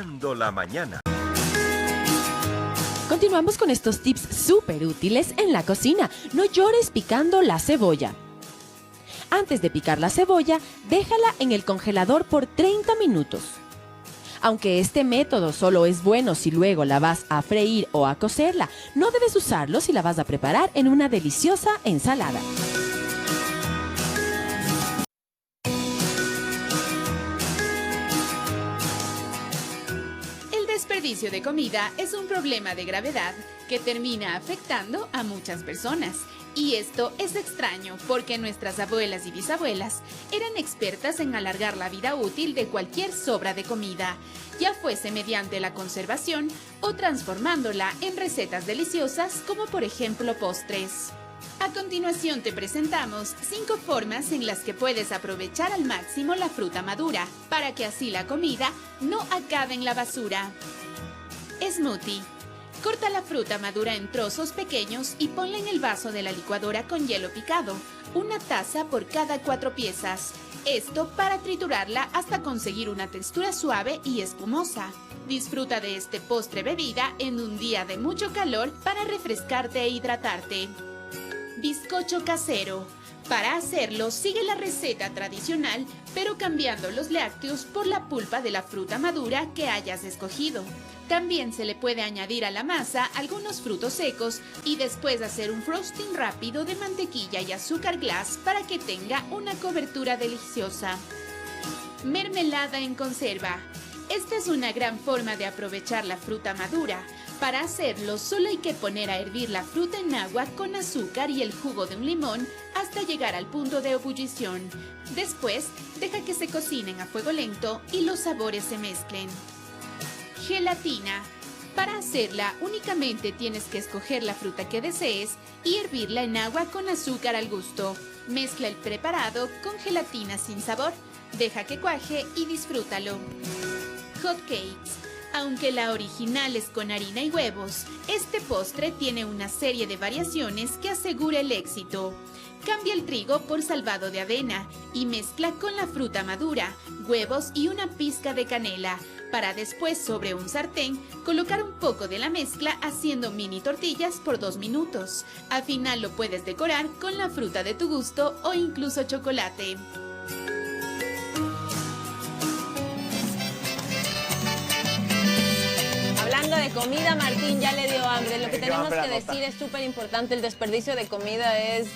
Alegrando la mañana. Continuamos con estos tips súper útiles en la cocina. No llores picando la cebolla. Antes de picar la cebolla, déjala en el congelador por 30 minutos. Aunque este método solo es bueno si luego la vas a freír o a cocerla, no debes usarlo si la vas a preparar en una deliciosa ensalada. El desperdicio de comida es un problema de gravedad que termina afectando a muchas personas. Y esto es extraño porque nuestras abuelas y bisabuelas eran expertas en alargar la vida útil de cualquier sobra de comida, ya fuese mediante la conservación o transformándola en recetas deliciosas como por ejemplo postres. A continuación te presentamos 5 formas en las que puedes aprovechar al máximo la fruta madura, para que así la comida no acabe en la basura. Smoothie. Corta la fruta madura en trozos pequeños y ponla en el vaso de la licuadora con hielo picado, una taza por cada 4 piezas. Esto para triturarla hasta conseguir una textura suave y espumosa. Disfruta de este postre bebida en un día de mucho calor para refrescarte e hidratarte. Bizcocho casero. Para hacerlo, sigue la receta tradicional, pero cambiando los lácteos por la pulpa de la fruta madura que hayas escogido. También se le puede añadir a la masa algunos frutos secos y después hacer un frosting rápido de mantequilla y azúcar glass para que tenga una cobertura deliciosa. Mermelada en conserva. Esta es una gran forma de aprovechar la fruta madura. Para hacerlo, solo hay que poner a hervir la fruta en agua con azúcar y el jugo de un limón hasta llegar al punto de ebullición. Después, deja que se cocinen a fuego lento y los sabores se mezclen. Gelatina. Para hacerla, únicamente tienes que escoger la fruta que desees y hervirla en agua con azúcar al gusto. Mezcla el preparado con gelatina sin sabor, deja que cuaje y disfrútalo. Hot cakes. Aunque la original es con harina y huevos, este postre tiene una serie de variaciones que asegura el éxito. Cambia el trigo por salvado de avena y mezcla con la fruta madura, huevos y una pizca de canela, para después sobre un sartén colocar un poco de la mezcla haciendo mini tortillas por 2 minutos. Al final lo puedes decorar con la fruta de tu gusto o incluso chocolate. Hablando de comida, Martín ya le dio hambre. Lo que tenemos que decir es súper importante. El desperdicio de comida es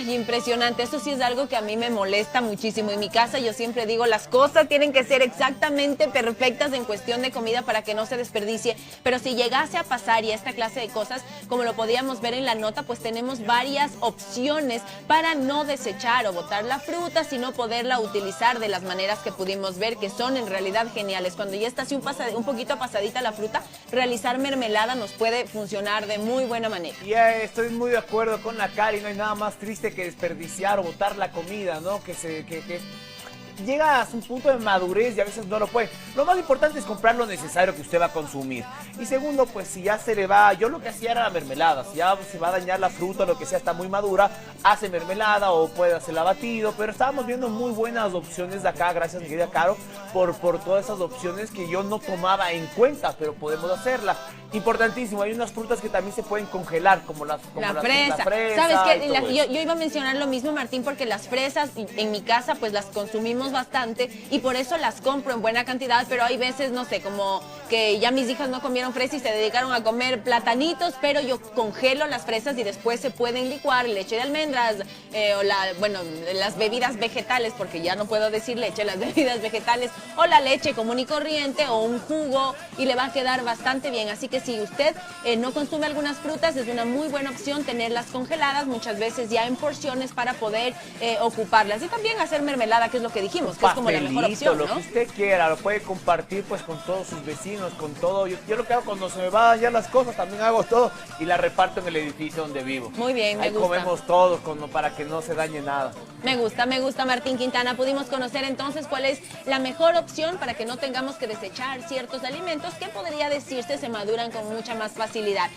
impresionante. Eso sí es algo que a mí me molesta muchísimo. En mi casa yo siempre digo, las cosas tienen que ser exactamente perfectas en cuestión de comida para que no se desperdicie. Pero si llegase a pasar y esta clase de cosas, como lo podíamos ver en la nota, pues tenemos varias opciones para no desechar o botar la fruta, sino poderla utilizar de las maneras que pudimos ver, que son en realidad geniales. Cuando ya está así un poquito pasadita la fruta, realizar mermelada nos puede funcionar de muy buena manera. Y estoy muy de acuerdo con la Cari, no hay nada más triste que desperdiciar o botar la comida, ¿no? Que llega a un punto de madurez y a veces no lo puede. Lo más importante es comprar lo necesario que usted va a consumir. Y segundo, pues si ya se le va, yo lo que hacía era la mermelada. Si ya se va a dañar la fruta o lo que sea, está muy madura, hace mermelada o puede hacerla batido. Pero estábamos viendo muy buenas opciones de acá, gracias mi querida Caro, por todas esas opciones que yo no tomaba en cuenta, pero podemos hacerla. Importantísimo, hay unas frutas que también se pueden congelar, como la fresa. ¿Sabes qué? Yo iba a mencionar lo mismo, Martín, porque las fresas en mi casa pues las consumimos bastante y por eso las compro en buena cantidad, pero hay veces, no sé, como que ya mis hijas no comieron fresa y se dedicaron a comer platanitos, pero yo congelo las fresas y después se pueden licuar leche de almendras o las bebidas vegetales, porque ya no puedo decir leche, las bebidas vegetales o la leche común y corriente o un jugo y le va a quedar bastante bien. Así que si usted no consume algunas frutas, es una muy buena opción tenerlas congeladas, muchas veces ya en porciones para poder ocuparlas y también hacer mermelada, que es lo que dijimos, que es como la mejor opción, ¿no? Lo que usted quiera, lo puede compartir pues con todos sus vecinos, con todo. Yo lo que hago cuando se me van a dañar las cosas, también hago todo y la reparto en el edificio donde vivo. Muy bien, me gusta. Ahí comemos todos para que no se dañe nada. Me gusta, Martín Quintana. Pudimos conocer entonces cuál es la mejor opción para que no tengamos que desechar ciertos alimentos que podría decirse se maduran con mucha más facilidad.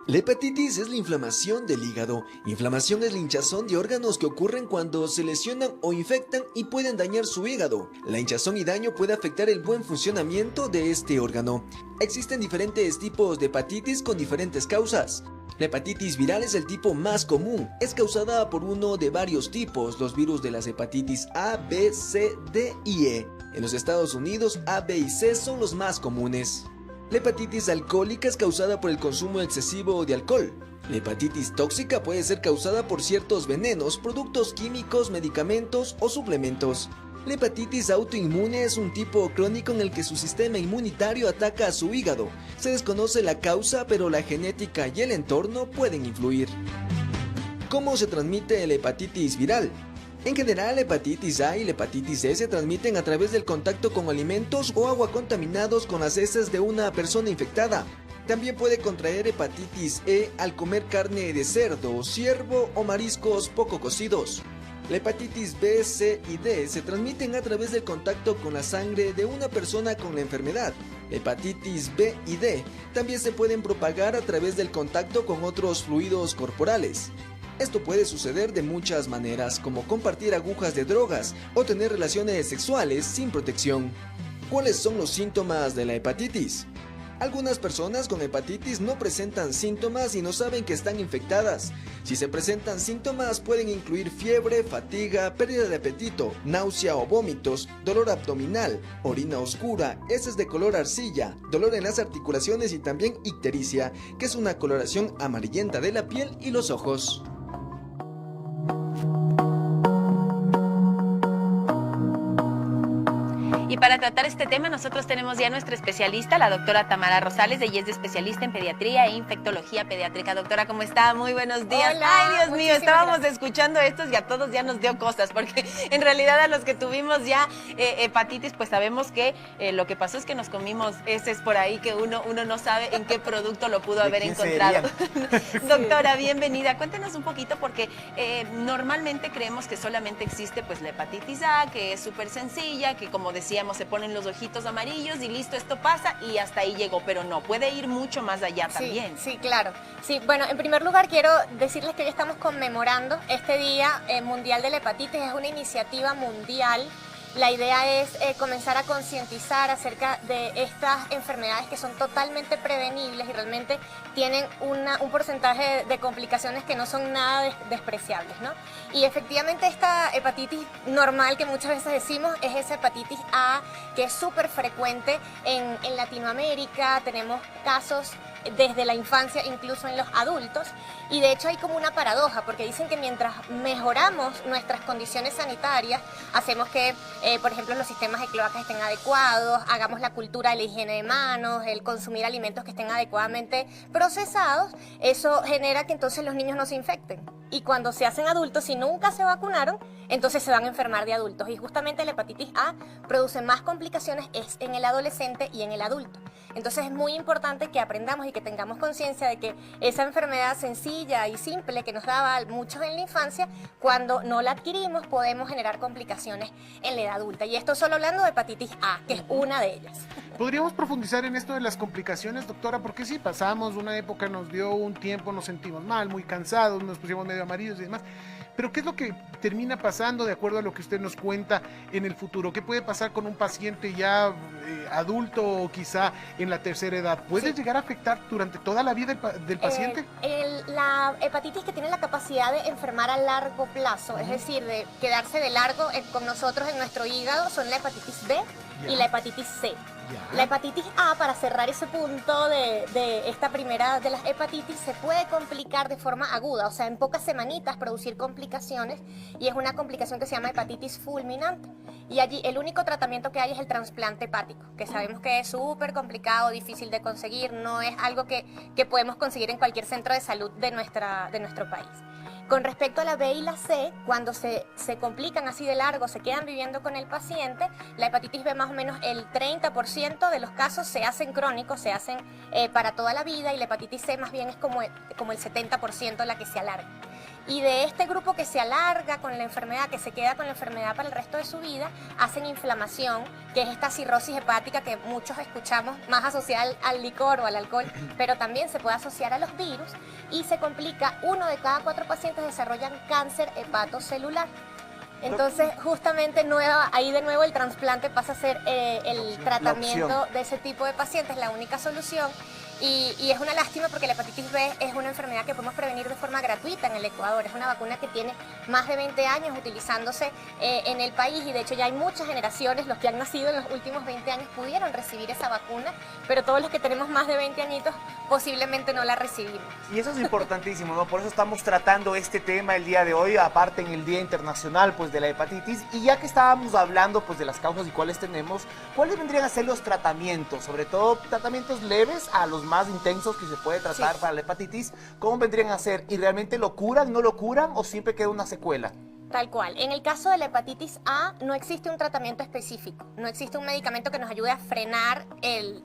La hepatitis es la inflamación del hígado. Inflamación es la hinchazón de órganos que ocurren cuando se lesionan o infectan y pueden dañar su hígado. La hinchazón y daño puede afectar el buen funcionamiento de este órgano. Existen diferentes tipos de hepatitis con diferentes causas. La hepatitis viral es el tipo más común. Es causada por uno de varios tipos, los virus de las hepatitis A, B, C, D y E. En los Estados Unidos, A, B y C son los más comunes. La hepatitis alcohólica es causada por el consumo excesivo de alcohol. La hepatitis tóxica puede ser causada por ciertos venenos, productos químicos, medicamentos o suplementos. La hepatitis autoinmune es un tipo crónico en el que su sistema inmunitario ataca a su hígado. Se desconoce la causa, pero la genética y el entorno pueden influir. ¿Cómo se transmite la hepatitis viral? En general, la hepatitis A y la hepatitis C se transmiten a través del contacto con alimentos o agua contaminados con las heces de una persona infectada. También puede contraer hepatitis E al comer carne de cerdo, ciervo o mariscos poco cocidos. La hepatitis B, C y D se transmiten a través del contacto con la sangre de una persona con la enfermedad. La hepatitis B y D también se pueden propagar a través del contacto con otros fluidos corporales. Esto puede suceder de muchas maneras, como compartir agujas de drogas o tener relaciones sexuales sin protección. ¿Cuáles son los síntomas de la hepatitis? Algunas personas con hepatitis no presentan síntomas y no saben que están infectadas. Si se presentan síntomas pueden incluir fiebre, fatiga, pérdida de apetito, náusea o vómitos, dolor abdominal, orina oscura, heces de color arcilla, dolor en las articulaciones y también ictericia, que es una coloración amarillenta de la piel y los ojos. Y para tratar este tema nosotros tenemos ya a nuestra especialista, la doctora Tamara Rosales. Ella es especialista en pediatría e infectología pediátrica. Doctora, ¿cómo está? Muy buenos días. Hola, ay, Dios mío, estábamos escuchando estos y a todos ya nos dio cosas, porque en realidad a los que tuvimos ya hepatitis, pues sabemos que lo que pasó es que nos comimos heces por ahí que uno no sabe en qué producto lo pudo haber encontrado. Doctora, bienvenida. Cuéntenos un poquito, porque normalmente creemos que solamente existe pues la hepatitis A, que es súper sencilla, que como decía, se ponen los ojitos amarillos y listo, esto pasa y hasta ahí llegó, pero no, puede ir mucho más allá también. Sí, claro. Sí, bueno, en primer lugar quiero decirles que hoy estamos conmemorando este Día Mundial de la Hepatitis. Es una iniciativa mundial. La idea es comenzar a concientizar acerca de estas enfermedades que son totalmente prevenibles y realmente tienen un porcentaje de complicaciones que no son nada despreciables, ¿no? Y efectivamente esta hepatitis normal que muchas veces decimos es esa hepatitis A, que es súper frecuente en Latinoamérica. Tenemos casos desde la infancia, incluso en los adultos, y de hecho hay como una paradoja, porque dicen que mientras mejoramos nuestras condiciones sanitarias, hacemos que, por ejemplo, los sistemas de cloacas estén adecuados, hagamos la cultura de la higiene de manos, el consumir alimentos que estén adecuadamente procesados, eso genera que entonces los niños no se infecten. Y cuando se hacen adultos, si nunca se vacunaron, entonces se van a enfermar de adultos. Y justamente la hepatitis A produce más complicaciones es en el adolescente y en el adulto. Entonces es muy importante que aprendamos y que tengamos conciencia de que esa enfermedad sencilla y simple que nos daba a muchos en la infancia, cuando no la adquirimos podemos generar complicaciones en la edad adulta. Y esto solo hablando de hepatitis A, que es una de ellas. ¿Podríamos profundizar en esto de las complicaciones, doctora? Porque sí, pasamos una época, nos dio un tiempo, nos sentimos mal, muy cansados, nos pusimos medio amarillos y demás. Pero ¿qué es lo que termina pasando de acuerdo a lo que usted nos cuenta en el futuro? ¿Qué puede pasar con un paciente ya adulto o quizá en la tercera edad? ¿Puede llegar a afectar durante toda la vida del paciente? La hepatitis que tiene la capacidad de enfermar a largo plazo, es decir, de quedarse de largo con nosotros en nuestro hígado, son la hepatitis B y la hepatitis C. La hepatitis A, para cerrar ese punto de esta primera de las hepatitis, se puede complicar de forma aguda, o sea, en pocas semanitas producir complicaciones, y es una complicación que se llama hepatitis fulminante. Y allí el único tratamiento que hay es el trasplante hepático, que sabemos que es súper complicado, difícil de conseguir, no es algo que podemos conseguir en cualquier centro de salud de nuestro país. Con respecto a la B y la C, cuando se complican así de largo, se quedan viviendo con el paciente, la hepatitis B más o menos el 30% de los casos se hacen crónicos, se hacen para toda la vida, y la hepatitis C más bien es como el 70% la que se alarga. Y de este grupo que se alarga con la enfermedad, que se queda con la enfermedad para el resto de su vida, hacen inflamación, que es esta cirrosis hepática que muchos escuchamos más asociada al licor o al alcohol, pero también se puede asociar a los virus, y se complica. 1 de cada 4 pacientes desarrollan cáncer hepatocelular. Entonces, justamente ahí de nuevo el trasplante pasa a ser el tratamiento de ese tipo de pacientes, la única solución. Y es una lástima porque la hepatitis B es una enfermedad que podemos prevenir de forma gratuita en el Ecuador. Es una vacuna que tiene más de 20 años utilizándose en el país, y de hecho ya hay muchas generaciones, los que han nacido en los últimos 20 años pudieron recibir esa vacuna, pero todos los que tenemos más de 20 añitos posiblemente no la recibimos. Y eso es importantísimo, ¿no? Por eso estamos tratando este tema el día de hoy, aparte en el Día Internacional pues de la hepatitis. Y ya que estábamos hablando pues de las causas y cuáles tenemos, ¿cuáles vendrían a ser los tratamientos? Sobre todo tratamientos leves a los más intensos que se puede tratar para la hepatitis. ¿Cómo vendrían a ser? ¿Y realmente lo curan, no lo curan o siempre queda una secuela? Tal cual. En el caso de la hepatitis A no existe un tratamiento específico, no existe un medicamento que nos ayude a frenar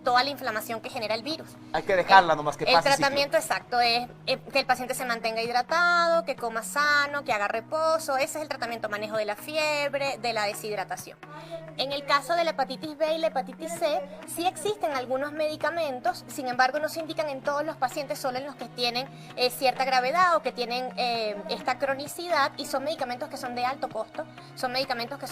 toda la inflamación que genera el virus. Hay que dejarla nomás que pase. El tratamiento exacto es que el paciente se mantenga hidratado, que coma sano, que haga reposo. Ese es el tratamiento, manejo de la fiebre, de la deshidratación. En el caso de la hepatitis B y la hepatitis C, sí existen algunos medicamentos, sin embargo no se indican en todos los pacientes, solo en los que tienen cierta gravedad o que tienen esta cronicidad, y son medicamentos que son de alto costo, son medicamentos que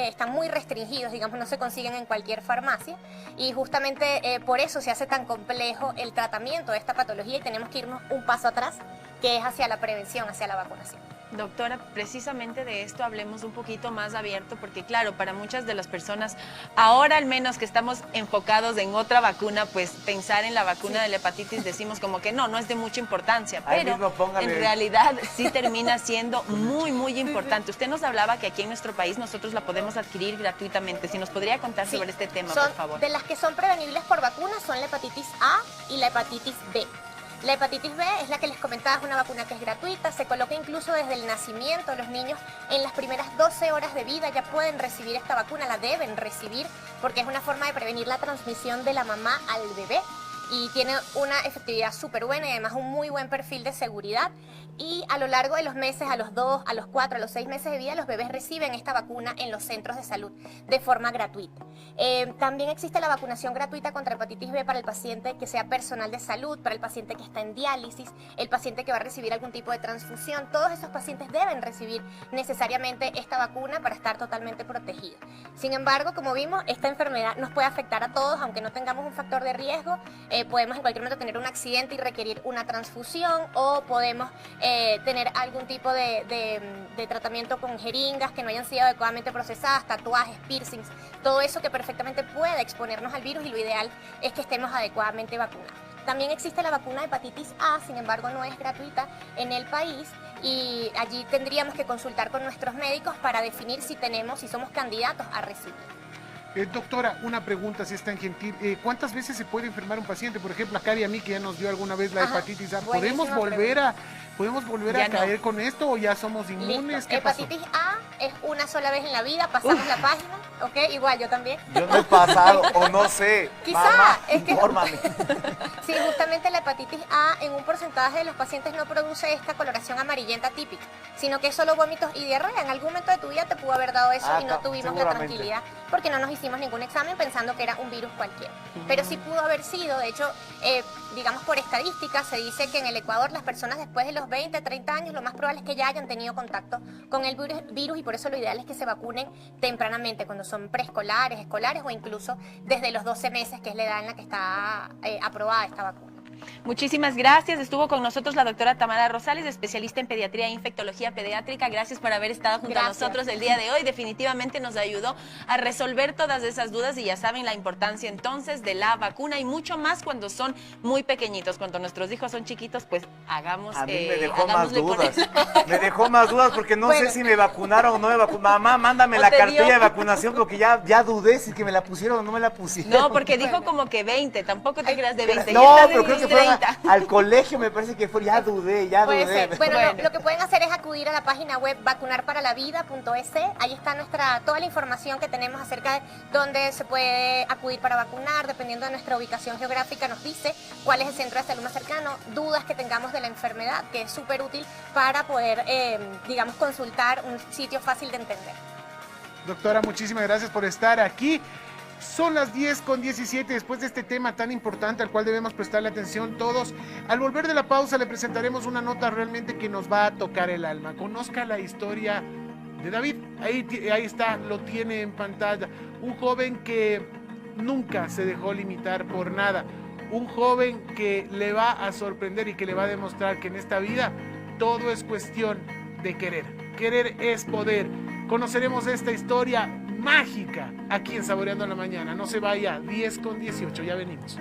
están muy restringidos, digamos, no se consiguen en cualquier farmacia, y justamente por eso se hace tan complejo el tratamiento de esta patología, y tenemos que irnos un paso atrás, que es hacia la prevención, hacia la vacunación. Doctora, precisamente de esto hablemos un poquito más abierto, porque claro, para muchas de las personas, ahora al menos que estamos enfocados en otra vacuna, pues pensar en la vacuna de la hepatitis decimos como que no es de mucha importancia, pero en realidad sí termina siendo muy, muy importante. Usted nos hablaba que aquí en nuestro país nosotros la podemos adquirir gratuitamente. Si nos podría contar sobre este tema, por favor. De las que son prevenibles por vacunas son la hepatitis A y la hepatitis B. La hepatitis B es la que les comentaba, es una vacuna que es gratuita, se coloca incluso desde el nacimiento. Los niños en las primeras 12 horas de vida ya pueden recibir esta vacuna, la deben recibir, porque es una forma de prevenir la transmisión de la mamá al bebé, y tiene una efectividad súper buena y además un muy buen perfil de seguridad. Y a lo largo de los meses, a los 2, a los 4, a los 6 meses de vida, los bebés reciben esta vacuna en los centros de salud de forma gratuita. También existe la vacunación gratuita contra hepatitis B para el paciente que sea personal de salud, para el paciente que está en diálisis, el paciente que va a recibir algún tipo de transfusión. Todos esos pacientes deben recibir necesariamente esta vacuna para estar totalmente protegidos. Sin embargo, como vimos, esta enfermedad nos puede afectar a todos, aunque no tengamos un factor de riesgo. Podemos en cualquier momento tener un accidente y requerir una transfusión, o podemos tener algún tipo de tratamiento con jeringas que no hayan sido adecuadamente procesadas, tatuajes, piercings, todo eso que perfectamente puede exponernos al virus, y lo ideal es que estemos adecuadamente vacunados. También existe la vacuna de hepatitis A, sin embargo no es gratuita en el país, y allí tendríamos que consultar con nuestros médicos para definir si somos candidatos a recibir. Doctora, una pregunta, si es tan gentil. ¿Cuántas veces se puede enfermar un paciente? Por ejemplo, a Cari y a mí, que ya nos dio alguna vez la hepatitis A. ¿Podemos volver a caer con esto o ya somos inmunes? ¿Qué hepatitis pasó? A es una sola vez en la vida, pasamos la página, ¿ok? Igual, yo también. Yo no he pasado, o no sé. Quizá, mamá, es que... infórmame. Sí, justamente la hepatitis A en un porcentaje de los pacientes no produce esta coloración amarillenta típica, sino que es solo vómitos y diarrea. En algún momento de tu vida te pudo haber dado eso y no tuvimos la tranquilidad porque no nos hicimos ningún examen pensando que era un virus cualquiera. Pero sí pudo haber sido, de hecho, digamos por estadística, se dice que en el Ecuador las personas después de los 20, 30 años, lo más probable es que ya hayan tenido contacto con el virus, y por eso lo ideal es que se vacunen tempranamente, cuando son preescolares, escolares, o incluso desde los 12 meses, que es la edad en la que está aprobada esta vacuna. Muchísimas gracias. Estuvo con nosotros la doctora Tamara Rosales, especialista en pediatría e infectología pediátrica. Gracias por haber estado junto a nosotros el día de hoy. Definitivamente nos ayudó a resolver todas esas dudas, y ya saben la importancia entonces de la vacuna, y mucho más cuando son muy pequeñitos. Cuando nuestros hijos son chiquitos, pues hagamos... A mí me dejó más dudas. Me dejó más dudas porque no sé si me vacunaron o no me vacunaron. Mamá, mándame la cartilla de vacunación porque ya dudé si que me la pusieron o no me la pusieron. No, porque dijo como que 20, tampoco te creas de 20. No, pero creo que fueron 30. al colegio, me parece que fue, ya dudé. Puede ser. Bueno, Bueno. lo que pueden hacer es acudir a la página web vacunarparalavida.es. Ahí está toda la información que tenemos acerca de dónde se puede acudir para vacunar, dependiendo de nuestra ubicación geográfica, nos dice cuál es el centro de salud más cercano, dudas que tengamos de la enfermedad, que es súper útil para poder, digamos, consultar un sitio fácil de entender. Doctora, muchísimas gracias por estar aquí. Son las 10:17 después de este tema tan importante al cual debemos prestarle atención todos. Al volver de la pausa le presentaremos una nota realmente que nos va a tocar el alma. Conozca la historia de David. Ahí está, lo tiene en pantalla. Un joven que nunca se dejó limitar por nada. Un joven que le va a sorprender y que le va a demostrar que en esta vida todo es cuestión de querer. Querer es poder. Conoceremos esta historia mágica aquí en Saboreando la Mañana. No se vaya, 10:18, ya venimos.